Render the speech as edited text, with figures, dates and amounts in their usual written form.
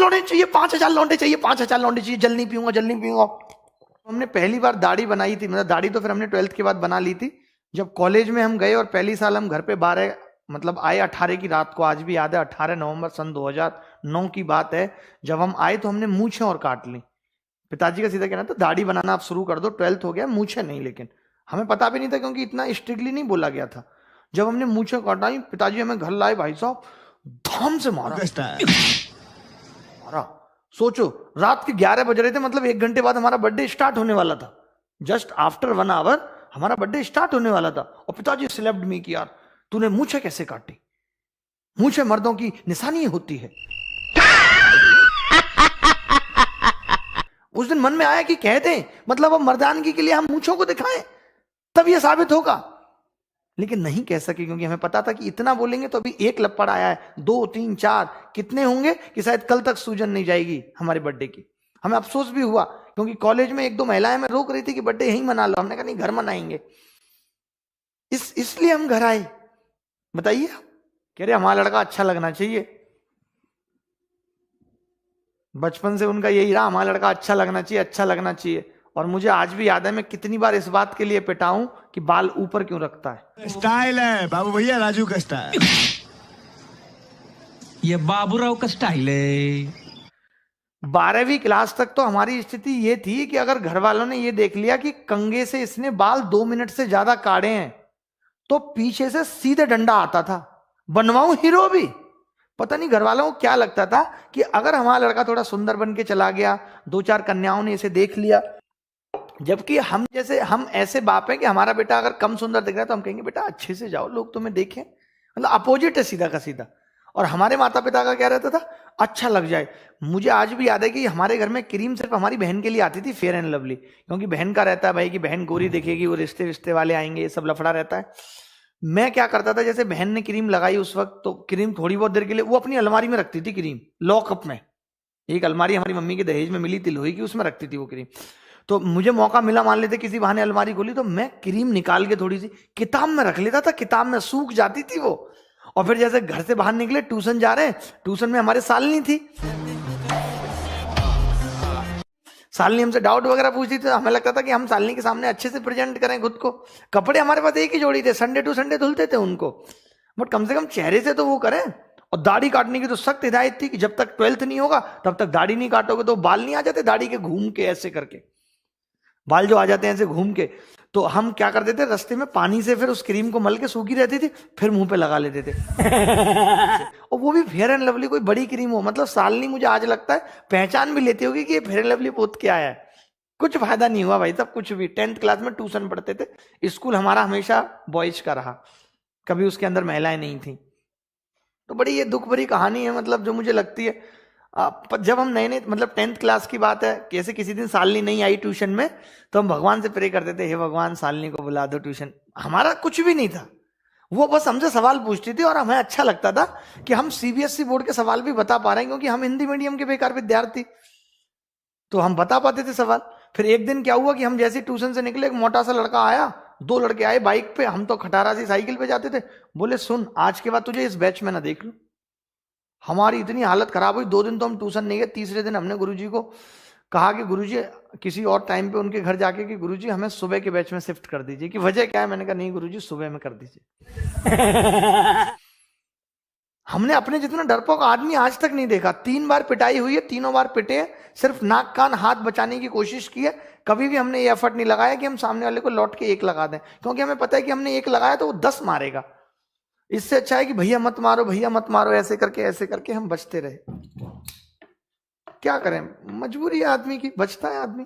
लौंडे चाहिए, 5,000 लौंडे चाहिए, 5,000 लौंडे चाहिए, जल नहीं पीऊंगा, जल नहीं पीऊंगा। हमने पहली बार दाढ़ी बनाई थी, मतलब दाढ़ी तो फिर हमने 12th के बाद बना ली थी। जब कॉलेज में हम गए और पहली साल हम घर पे 12 मतलब आए 18 की रात को, आज भी याद है, 18 नवंबर सन 2009 की बात है। जब हम आए तो हमने मूछें और काट ली। पिताजी का सीधा कहना था दाढ़ी बनाना आप शुरू कर दो, 12th हो गया, मूछें नहीं। लेकिन हमें पता भी नहीं था क्योंकि इतना स्ट्रिक्टली नहीं बोला गया था। जब हमने मूछें काटाई, पिताजी हमें घर लाए, भाई साहब धाम से मारा। सोचो रात के 11 बज रहे थे, मतलब 1 घंटे बाद हमारा बर्थडे स्टार्ट होने वाला था। जस्ट आफ्टर 1 आवर हमारा बर्थडे स्टार्ट होने वाला था और पिताजी स्लैप्ड मी कि यार तूने मूछें कैसे काटी, मूछें मर्दों की निशानी होती है। उस दिन मन में आया कि कहते मतलब अब मर्दानगी के लिए हम मूछों को दिखाएं तब यह साबित होगा, लेकिन नहीं कह सके क्योंकि हमें पता था कि इतना बोलेंगे तो अभी 1 लपड़ आया है, 2, 3, 4 कितने होंगे कि शायद कल तक सूजन नहीं जाएगी हमारे बर्थडे की। हमें अफसोस भी हुआ क्योंकि कॉलेज में 1-2 महिलाएं हमें रोक रही थी कि बर्थडे यहीं मना लो। हमने कहा नहीं, घर मनाएंगे। इसलिए हम घर आए। बताइए, कह रहे हमारा लड़का अच्छा लगना चाहिए। बचपन से उनका यही रहा, हमारा लड़का अच्छा लगना चाहिए, अच्छा लगना चाहिए। और मुझे आज भी याद है मैं कितनी बार इस बात के लिए पिटा हूं कि बाल ऊपर क्यों रखता है। स्टाइल है बाबू भैया, राजू का स्टाइल, ये बाबूराव का स्टाइल है। 12वीं क्लास तक तो हमारी स्थिति ये थी कि अगर घर वालों ने ये देख लिया कि कंघे से इसने बाल 2 मिनट से ज्यादा काटे हैं तो पीछे से सीधे डंडा आता था, बनवाऊं हीरो भी। पता नहीं घर वालों को क्या लगता था कि अगर हमारा लड़का थोड़ा सुंदर बन के चला गया, 2-4 कन्याओं ने इसे देख लिया, जबकि हम ऐसे बाप हैं कि हमारा बेटा अगर कम सुंदर दिख रहा है तो हम कहेंगे बेटा अच्छे से जाओ, लोग तुम्हें देखें। मतलब अपोजिट है सीधा का सीधा। और हमारे माता पिता का क्या रहता था, अच्छा लग जाए। मुझे आज भी याद है कि हमारे घर में क्रीम सिर्फ हमारी बहन के लिए आती थी, फेयर एंड लवली, क्योंकि बहन का रहता है भाई कि बहन गोरी दिखेगी, वो रिश्ते वाले आएंगे, ये सब लफड़ा रहता है। मैं क्या करता था, जैसे बहन ने क्रीम लगाई उस वक्त, तो क्रीम थोड़ी बहुत देर के लिए वो अपनी अलमारी में रखती थी क्रीम, लॉकअप में। एक अलमारी हमारी मम्मी के दहेज में मिली थी लोहे की, उसमें रखती थी वो क्रीम। तो मुझे मौका मिला, मान लेते किसी बहाने अलमारी खोली तो मैं क्रीम निकाल के थोड़ी सी किताब में रख लेता था, किताब में सूख जाती थी वो। और फिर जैसे घर से बाहर निकले, ट्यूशन जा रहे हैं, ट्यूशन में हमारे सालनी थी, सालनी हमसे डाउट वगैरह पूछती थी, तो हमें लगता था कि हम सालनी के सामने अच्छे से प्रेजेंट करें खुद को। कपड़े हमारे पास एक ही जोड़ी थे, संडे टू संडे धुलते थे उनको, बट कम से कम चेहरे से तो वो करें। और दाढ़ी काटने की तो सख्त हिदायत थी कि जब तक 12th नहीं होगा तब तक दाढ़ी नहीं काटोगे तो बाल नहीं आ जाते दाढ़ी के घूम के, ऐसे करके बाल जो आ जाते हैं ऐसे घूम के। तो हम क्या करते थे, रास्ते में पानी से फिर उस क्रीम को मल के सूखी रहती थी, फिर मुंह पे लगा लेते थे। और वो भी फेयर एंड लवली, कोई बड़ी क्रीम हो। मतलब सालनी मुझे आज लगता है पहचान भी लेती होगी कि ये फेयर एंड लवली पोत के आया है। कुछ फायदा नहीं हुआ भाई तब, कुछ भी। 10th क्लास में ट्यूशन पढ़ते थे, स्कूल हमारा हमेशा बॉयज का रहा, कभी उसके अंदर महिलाएं नहीं थी। तो बड़ी ये दुख भरी कहानी है, मतलब जो मुझे लगती है। जब हम नए मतलब 10th क्लास की बात है, कैसे किसी दिन सालनी नहीं आई ट्यूशन में, तो हम भगवान से प्रे करते थे, हे भगवान सालनी को बुला दो ट्यूशन। हमारा कुछ भी नहीं था, वो बस हमसे सवाल पूछती थी और हमें अच्छा लगता था कि हम सीबीएसई बोर्ड के सवाल भी बता पा रहे हैं, क्योंकि हम हिंदी मीडियम के बेकार विद्यार्थी, तो हम बता पाते थे सवाल। फिर एक दिन क्या हुआ कि हम जैसे ट्यूशन से निकले, एक मोटा सा लड़का आया, 2 लड़के आए बाइक पे, हम तो खटारा सी साइकिल पे जाते थे। बोले सुन, आज के बाद तुझे इस बैच में ना देख लूं। हमारी इतनी हालत खराब हुई, 2 दिन तो हम ट्यूशन नहीं गए। तीसरे दिन हमने गुरुजी को कहा कि गुरुजी किसी और टाइम पे उनके घर जाके कि गुरुजी हमें सुबह के बैच में शिफ्ट कर दीजिए। कि वजह क्या है? मैंने कहा नहीं गुरुजी, सुबह में कर दीजिए। हमने अपने जितना डरपोक आदमी आज तक नहीं देखा। 3 बार पिटाई हुई है, तीनों बार पिटे हैं, सिर्फ नाक कान हाथ बचाने की कोशिश की है। कभी भी हमने ये एफर्ट नहीं लगाया कि हम सामने वाले को लौट के 1 लगा दें, क्योंकि हमें पता है कि हमने 1 लगाया तो वो 10 मारेगा। इससे अच्छा है कि भैया मत मारो, भैया मत मारो, ऐसे करके हम बचते रहे। क्या करें, मजबूरी है आदमी की, बचता है आदमी।